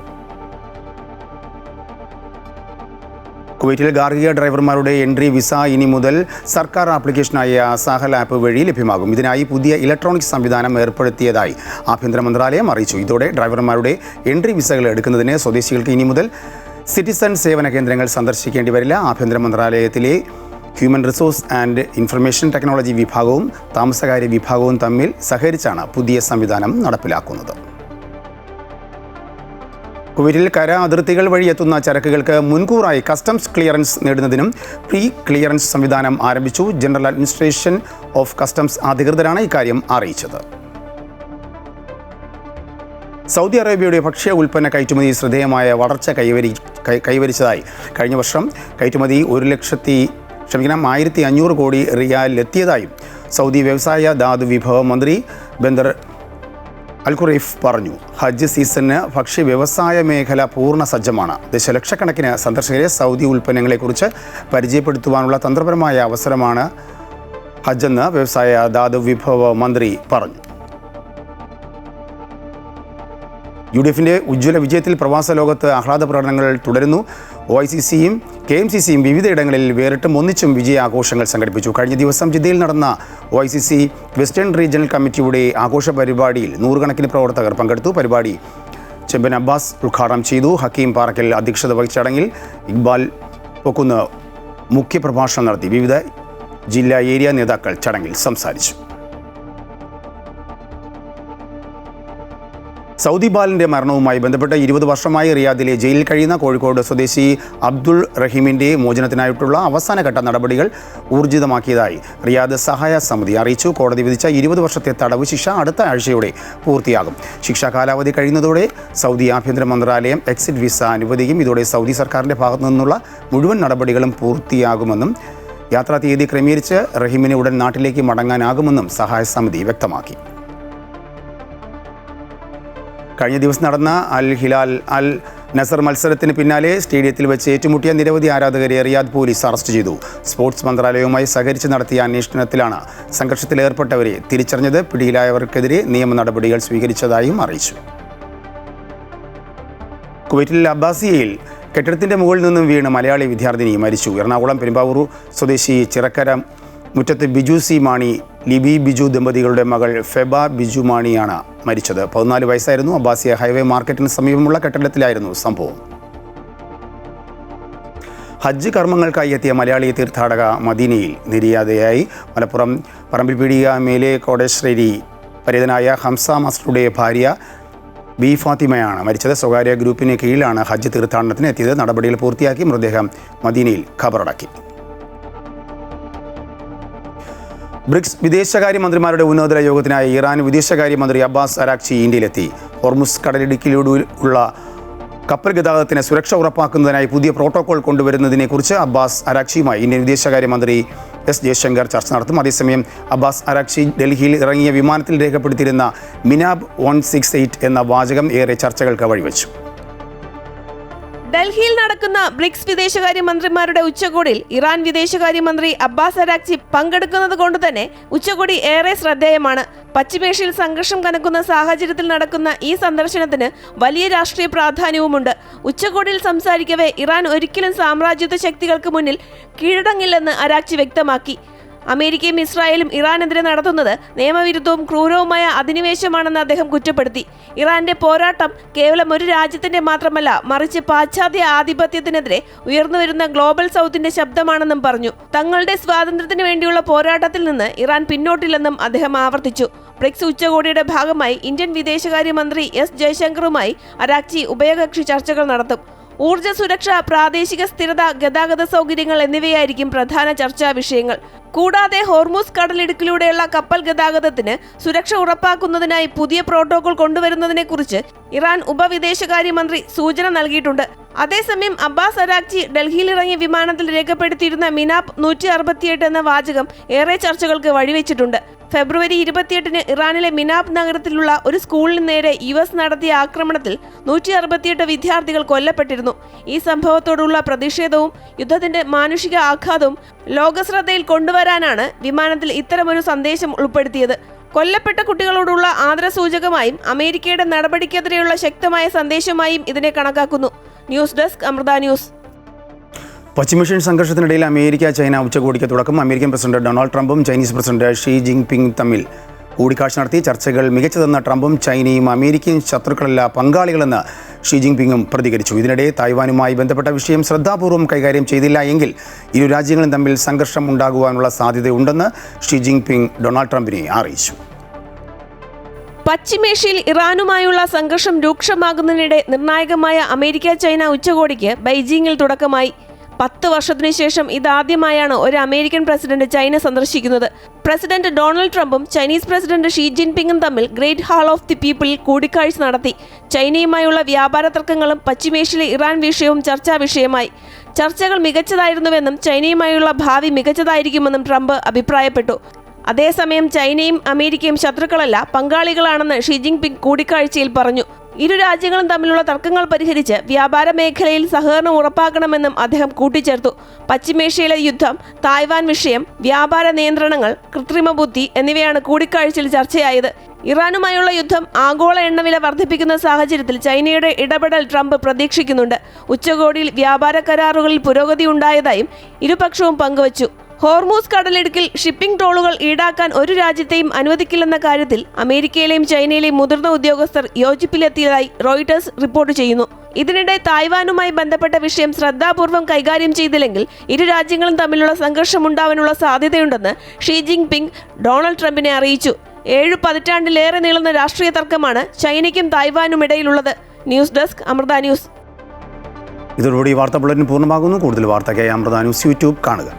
കുവൈറ്റിൽ ഗാർഹിക ഡ്രൈവർമാരുടെ എൻട്രി വിസ ഇനി മുതൽ സർക്കാർ ആപ്ലിക്കേഷനായ സാഹൽ ആപ്പ് വഴി ലഭ്യമാകും. ഇതിനായി പുതിയ ഇലക്ട്രോണിക് സംവിധാനം ഏർപ്പെടുത്തിയതായി ആഭ്യന്തര മന്ത്രാലയം അറിയിച്ചു. ഇതോടെ ഡ്രൈവർമാരുടെ എൻട്രി വിസകൾ എടുക്കുന്നതിന് സ്വദേശികൾക്ക് ഇനി മുതൽ സിറ്റിസൺ സേവന കേന്ദ്രങ്ങൾ സന്ദർശിക്കേണ്ടി വരില്ല. ആഭ്യന്തര മന്ത്രാലയത്തിലെ human resource and information technology വിഭാഗവും താമസകാര്യ വിഭാഗവും തമ്മിൽ സഹകരിച്ചാണ് പുതിയ സംവിധാനം നടപ്പിലാക്കുന്നത്. കുവൈറ്റിൽ കര അതിർത്തികൾ വഴി എത്തുന്ന ചരക്കുകൾക്ക് മുൻകൂറായി കസ്റ്റംസ് ക്ലിയറൻസ് നേടുന്നതിനും പ്രീ ക്ലിയറൻസ് സംവിധാനം ആരംഭിച്ചു. ജനറൽ അഡ്മിനിസ്ട്രേഷൻ ഓഫ് കസ്റ്റംസ് അധികൃതരാണ് ഇക്കാര്യം അറിയിച്ചത്. സൗദി അറേബ്യയുടെ ഭക്ഷ്യ ഉൽപ്പന്ന കയറ്റുമതി ശ്രദ്ധേയമായ വളർച്ച കൈവരിച്ചതായി. കഴിഞ്ഞ വർഷം കയറ്റുമതി 1,500 കോടി റിയാലിലെത്തിയതായും സൗദി വ്യവസായ ധാതു വിഭവ മന്ത്രി ബന്ദർ അൽ ഖുറൈഫ് പറഞ്ഞു. ഹജ്ജ് സീസണിന് ഭക്ഷ്യ വ്യവസായ മേഖല പൂർണ്ണ സജ്ജമാണ്. ദശലക്ഷക്കണക്കിന് സന്ദർശകരെ സൗദി ഉൽപ്പന്നങ്ങളെക്കുറിച്ച് പരിചയപ്പെടുത്തുവാനുള്ള തന്ത്രപരമായ അവസരമാണ് ഹജ്ജെന്ന് വ്യവസായ ധാതു വിഭവ മന്ത്രി പറഞ്ഞു. UDFിൻ്റെ ഉജ്ജ്വല വിജയത്തിൽ പ്രവാസ ലോകത്ത് ആഹ്ലാദ പ്രകടനങ്ങൾ തുടരുന്നു. OICCയും KMCCയും വിവിധയിടങ്ങളിൽ വേറിട്ടും ഒന്നിച്ചും വിജയാഘോഷങ്ങൾ സംഘടിപ്പിച്ചു. കഴിഞ്ഞ ദിവസം ജിദ്ദയിൽ നടന്ന OICC വെസ്റ്റേൺ റീജിയണൽ കമ്മിറ്റിയുടെ ആഘോഷ പരിപാടിയിൽ നൂറുകണക്കിന് പ്രവർത്തകർ പങ്കെടുത്തു. പരിപാടി ചെമ്പൻ അബ്ബാസ് ഉദ്ഘാടനം ചെയ്തു. ഹക്കീം പാറക്കൽ അധ്യക്ഷത വഹിച്ച ചടങ്ങിൽ ഇക്ബാൽ പൊക്കുന്ന് മുഖ്യപ്രഭാഷണം നടത്തി. വിവിധ ജില്ലാ ഏരിയ നേതാക്കൾ ചടങ്ങിൽ സംസാരിച്ചു. സൗദി ബാലൻ്റെ മരണവുമായി ബന്ധപ്പെട്ട് 20 വർഷമായി റിയാദിലെ ജയിലിൽ കഴിയുന്ന കോഴിക്കോട് സ്വദേശി അബ്ദുൾ റഹീമിൻ്റെ മോചനത്തിനായിട്ടുള്ള അവസാനഘട്ട നടപടികൾ ഊർജിതമാക്കിയതായി റിയാദ് സഹായ സമിതി അറിയിച്ചു. കോടതി വിധിച്ച 20 വർഷത്തെ തടവ് ശിക്ഷ അടുത്ത ആഴ്ചയോടെ പൂർത്തിയാകും. ശിക്ഷാ കാലാവധി കഴിയുന്നതോടെ സൗദി ആഭ്യന്തര മന്ത്രാലയം എക്സിറ്റ് വിസ അനുവദിക്കും. ഇതോടെ സൗദി സർക്കാരിൻ്റെ ഭാഗത്തു നിന്നുള്ള മുഴുവൻ നടപടികളും പൂർത്തിയാകുമെന്നും യാത്രാ തീയതി ക്രമീകരിച്ച് റഹീമിന് ഉടൻ നാട്ടിലേക്ക് മടങ്ങാനാകുമെന്നും സഹായ സമിതി വ്യക്തമാക്കി. കഴിഞ്ഞ ദിവസം നടന്ന അൽ ഹിലാൽ അൽ നസർ മത്സരത്തിന് പിന്നാലെ സ്റ്റേഡിയത്തിൽ വെച്ച് ഏറ്റുമുട്ടിയ നിരവധി ആരാധകരെ റിയാദ് പോലീസ് അറസ്റ്റ് ചെയ്തു. സ്പോർട്സ് മന്ത്രാലയവുമായി സഹകരിച്ച് നടത്തിയ അന്വേഷണത്തിലാണ് സംഘർഷത്തിലേർപ്പെട്ടവരെ തിരിച്ചറിഞ്ഞത്. പിടിയിലായവർക്കെതിരെ നിയമ നടപടികൾ സ്വീകരിച്ചതായും അറിയിച്ചു. കുവൈറ്റിൽ അബ്ബാസിയയിൽ കെട്ടിടത്തിൻ്റെ മുകളിൽ നിന്നും വീണ് മലയാളി വിദ്യാർത്ഥിനി മരിച്ചു. എറണാകുളം പെരുമ്പാവൂർ സ്വദേശി ചിറക്കര മുറ്റത്ത് ബിജു സി മാണി, ലിബി ബിജു ദമ്പതികളുടെ മകൾ ഫെബ ബിജു മാണിയാണ് മരിച്ചത്. 14 വയസ്സായിരുന്നു. അബ്ബാസിയ ഹൈവേ മാർക്കറ്റിന് സമീപമുള്ള കെട്ടിടത്തിലായിരുന്നു സംഭവം. ഹജ്ജ് കർമ്മങ്ങൾക്കായി എത്തിയ മലയാളി തീർത്ഥാടക മദീനയിൽ നിര്യാതയായി. മലപ്പുറം പറമ്പിൽപീടിക മേലെ കോടശ്ശേരി പരിതനായ ഹംസ മാസ്റ്ററുടെ ഭാര്യ ബി ഫാത്തിമയാണ് മരിച്ചത്. സ്വകാര്യ ഗ്രൂപ്പിന് കീഴിലാണ് ഹജ്ജ് തീർത്ഥാടനത്തിന് എത്തിയത്. നടപടികൾ പൂർത്തിയാക്കി മൃതദേഹം മദീനയിൽ ഖബറടക്കി. ബ്രിക്സ് വിദേശകാര്യമന്ത്രിമാരുടെ ഉന്നതതല യോഗത്തിനായി ഇറാൻ വിദേശകാര്യമന്ത്രി അബ്ബാസ് അരാക്ചി ഇന്ത്യയിലെത്തി. ഹോർമുസ് കടലിടുക്കിലൂടെയുള്ള കപ്പൽ ഗതാഗതത്തിന് സുരക്ഷ ഉറപ്പാക്കുന്നതിനായി പുതിയ പ്രോട്ടോകോൾ കൊണ്ടുവരുന്നതിനെക്കുറിച്ച് അബ്ബാസ് അരാക്ചിയുമായി ഇന്ത്യൻ വിദേശകാര്യമന്ത്രി S. ജയശങ്കർ ചർച്ച നടത്തും. അതേസമയം അബ്ബാസ് അരാക്ചി ഡൽഹിയിൽ ഇറങ്ങിയ വിമാനത്തിൽ രേഖപ്പെടുത്തിയിരുന്ന മിനാബ് 168 എന്ന വാചകം ഏറെ ചർച്ചകൾക്ക് വഴിവെച്ചു. ഡൽഹിയിൽ നടക്കുന്ന ബ്രിക്സ് വിദേശകാര്യമന്ത്രിമാരുടെ ഉച്ചകോടിയിൽ ഇറാൻ വിദേശകാര്യമന്ത്രി അബ്ബാസ് അരാക്ചി പങ്കെടുക്കുന്നത് കൊണ്ട് തന്നെ ഉച്ചകോടി ഏറെ ശ്രദ്ധേയമാണ്. പശ്ചിമേഷ്യയിൽ സംഘർഷം കനക്കുന്ന സാഹചര്യത്തിൽ നടക്കുന്ന ഈ സന്ദർശനത്തിന് വലിയ രാഷ്ട്രീയ പ്രാധാന്യവുമുണ്ട്. ഉച്ചകോടിയിൽ സംസാരിക്കവേ ഇറാൻ ഒരിക്കലും സാമ്രാജ്യത്വ ശക്തികൾക്ക് മുന്നിൽ കീഴടങ്ങില്ലെന്ന് അരാക്ചി വ്യക്തമാക്കി. അമേരിക്കയും ഇസ്രായേലും ഇറാനെതിരെ നടത്തുന്നത് നിയമവിരുദ്ധവും ക്രൂരവുമായ അധിനിവേശമാണെന്ന് അദ്ദേഹം കുറ്റപ്പെടുത്തി. ഇറാന്റെ പോരാട്ടം കേവലം ഒരു രാജ്യത്തിന്റെ മാത്രമല്ല, മറിച്ച് പാശ്ചാത്യ ആധിപത്യത്തിനെതിരെ ഉയർന്നുവരുന്ന ഗ്ലോബൽ സൗത്തിന്റെ ശബ്ദമാണെന്നും പറഞ്ഞു. തങ്ങളുടെ സ്വാതന്ത്ര്യത്തിന് വേണ്ടിയുള്ള പോരാട്ടത്തിൽ നിന്ന് ഇറാൻ പിന്നോട്ടില്ലെന്നും അദ്ദേഹം ആവർത്തിച്ചു. ബ്രിക്സ് ഉച്ചകോടിയുടെ ഭാഗമായി ഇന്ത്യൻ വിദേശകാര്യമന്ത്രി S. ജയശങ്കറുമായി അരാക്ചി ഉഭയകക്ഷി ചർച്ചകൾ നടത്തും. ഊർജ്ജ സുരക്ഷ, പ്രാദേശിക സ്ഥിരത, ഗതാഗത സൗകര്യങ്ങൾ എന്നിവയായിരിക്കും പ്രധാന ചർച്ചാ വിഷയങ്ങൾ. കൂടാതെ ഹോർമുസ് കടലിടുക്കിലൂടെയുള്ള കപ്പൽ ഗതാഗതത്തിന് സുരക്ഷ ഉറപ്പാക്കുന്നതിനായി പുതിയ പ്രോട്ടോകോൾ കൊണ്ടുവരുന്നതിനെക്കുറിച്ച് ഇറാൻ ഉപവിദേശകാര്യമന്ത്രി സൂചന നൽകിയിട്ടുണ്ട്. അതേസമയം അബ്ബാസ് അരാക്ചി ഡൽഹിയിലിറങ്ങിയ വിമാനത്തിൽ രേഖപ്പെടുത്തിയിരുന്ന മിനാബ് 168 എന്ന വാചകം ഏറെ ചർച്ചകൾക്ക് വഴിവെച്ചിട്ടുണ്ട്. ഫെബ്രുവരി 28-ന് ഇറാനിലെ മിനാബ് നഗരത്തിലുള്ള ഒരു സ്കൂളിന് നേരെ US നടത്തിയ ആക്രമണത്തിൽ 168 വിദ്യാർത്ഥികൾ കൊല്ലപ്പെട്ടിരുന്നു. ഈ സംഭവത്തോടുള്ള പ്രതിഷേധവും യുദ്ധത്തിന്റെ മാനുഷിക ആഘാതവും ലോകശ്രദ്ധയിൽ കൊണ്ടുവരാനാണ് വിമാനത്തിൽ ഇത്തരമൊരു സന്ദേശം ഉൾപ്പെടുത്തിയത്. കൊല്ലപ്പെട്ട കുട്ടികളോടുള്ള ആദരസൂചകമായും അമേരിക്കയുടെ നടപടിക്കെതിരെയുള്ള ശക്തമായ സന്ദേശമായും ഇതിനെ കണക്കാക്കുന്നു. News desk Amrita news. പശ്ചിമേഷ്യൻ സംഘർഷത്തിനിടയിൽ അമേരിക്ക ചൈന ഉച്ചകോടിക്ക് തുടക്കം. അമേരിക്കൻ പ്രസിഡന്റ് ഡൊണാൾഡ് ട്രംപും ചൈനീസ് പ്രസിഡന്റ് ഷീ ജിൻപിങ് തമ്മിൽ കൂടിക്കാഴ്ച നടത്തി. ചർച്ചകൾ മികച്ചതെന്ന ട്രംപും ചൈനയും അമേരിക്കയും ശത്രുക്കളല്ല പങ്കാളികളെന്ന് ഷീ ജിൻപിങ്ങും പ്രതികരിച്ചു. ഇതിനിടെ തായ്വാനുമായി ബന്ധപ്പെട്ട വിഷയം ശ്രദ്ധാപൂർവ്വം കൈകാര്യം ചെയ്തില്ല എങ്കിൽ ഇരു രാജ്യങ്ങളും തമ്മിൽ സംഘർഷം ഉണ്ടാകുവാനുള്ള സാധ്യതയുണ്ടെന്ന് ഷീ ജിൻപിങ് ഡൊണാൾഡ് ട്രംപിനെ അറിയിച്ചു. പശ്ചിമേഷ്യയിൽ ഇറാനുമായുള്ള സംഘർഷം രൂക്ഷമാകുന്നതിനിടെ നിർണായകമായ അമേരിക്ക ചൈന ഉച്ചകോടിക്ക് ബെയ്ജിങ്ങിൽ തുടക്കമായി. 10 വർഷത്തിനു ശേഷം ഇതാദ്യമായാണ് ഒരു അമേരിക്കൻ പ്രസിഡന്റ് ചൈന സന്ദർശിക്കുന്നത്. പ്രസിഡന്റ് ഡൊണാൾഡ് ട്രംപും ചൈനീസ് പ്രസിഡന്റ് ഷീ ജിൻപിങ്ങും തമ്മിൽ ഗ്രേറ്റ് ഹാൾ ഓഫ് ദി പീപ്പിളിൽ കൂടിക്കാഴ്ച നടത്തി. ചൈനയുമായുള്ള വ്യാപാര തർക്കങ്ങളും പശ്ചിമേഷ്യയിലെ ഇറാൻ വിഷയവും ചർച്ചാ വിഷയമായി. ചർച്ചകൾ മികച്ചതായിരുന്നുവെന്നും ചൈനയുമായുള്ള ഭാവി മികച്ചതായിരിക്കുമെന്നും ട്രംപ് അഭിപ്രായപ്പെട്ടു. അതേസമയം ചൈനയും അമേരിക്കയും ശത്രുക്കളല്ല, പങ്കാളികളാണെന്ന് ഷീ ജിൻപിങ് കൂടിക്കാഴ്ചയിൽ പറഞ്ഞു. ഇരു രാജ്യങ്ങളും തമ്മിലുള്ള തർക്കങ്ങൾ പരിഹരിച്ച് വ്യാപാര മേഖലയിൽ സഹകരണം ഉറപ്പാക്കണമെന്നും അദ്ദേഹം കൂട്ടിച്ചേർത്തു. പശ്ചിമേഷ്യയിലെ യുദ്ധം, തായ്വാൻ വിഷയം, വ്യാപാര നിയന്ത്രണങ്ങൾ, കൃത്രിമ ബുദ്ധി എന്നിവയാണ് കൂടിക്കാഴ്ചയിൽ ചർച്ചയായത്. ഇറാനുമായുള്ള യുദ്ധം ആഗോള എണ്ണവില വർദ്ധിപ്പിക്കുന്ന സാഹചര്യത്തിൽ ചൈനയുടെ ഇടപെടൽ ട്രംപ് പ്രതീക്ഷിക്കുന്നുണ്ട്. ഉച്ചകോടിയിൽ വ്യാപാര കരാറുകളിൽ പുരോഗതി ഉണ്ടായതായും ഇരുപക്ഷവും പങ്കുവച്ചു. ഹോർമൂസ് കടലിടുക്കിൽ ഷിപ്പിംഗ് ടോളുകൾ ഈടാക്കാൻ ഒരു രാജ്യത്തെയും അനുവദിക്കില്ലെന്ന കാര്യത്തിൽ അമേരിക്കയിലെയും ചൈനയിലെയും മുതിർന്ന ഉദ്യോഗസ്ഥർ യോജിപ്പിലെത്തിയതായി റോയിട്ടേഴ്സ് റിപ്പോർട്ട് ചെയ്യുന്നു. ഇതിനിടെ തായ്വാനുമായി ബന്ധപ്പെട്ട വിഷയം ശ്രദ്ധാപൂർവം കൈകാര്യം ചെയ്തില്ലെങ്കിൽ ഇരു രാജ്യങ്ങളും തമ്മിലുള്ള സംഘർഷമുണ്ടാവാനുള്ള സാധ്യതയുണ്ടെന്ന് ഷീ ജിൻപിങ് ഡൊണാൾഡ് ട്രംപിനെ അറിയിച്ചു. 7 പതിറ്റാണ്ടിലേറെ നീളുന്ന രാഷ്ട്രീയ തർക്കമാണ് ചൈനയ്ക്കും തായ്വാനും ഇടയിലുള്ളത്. News desk, Amrita news. ഇതോടുകൂടി വാർത്താ ബുള്ളറ്റിൻ പൂർണ്ണമാകുന്നു. കൂടുതൽ വാർത്തയ്ക്കായി അമൃത ന്യൂസ് യൂട്യൂബ് കാണുക.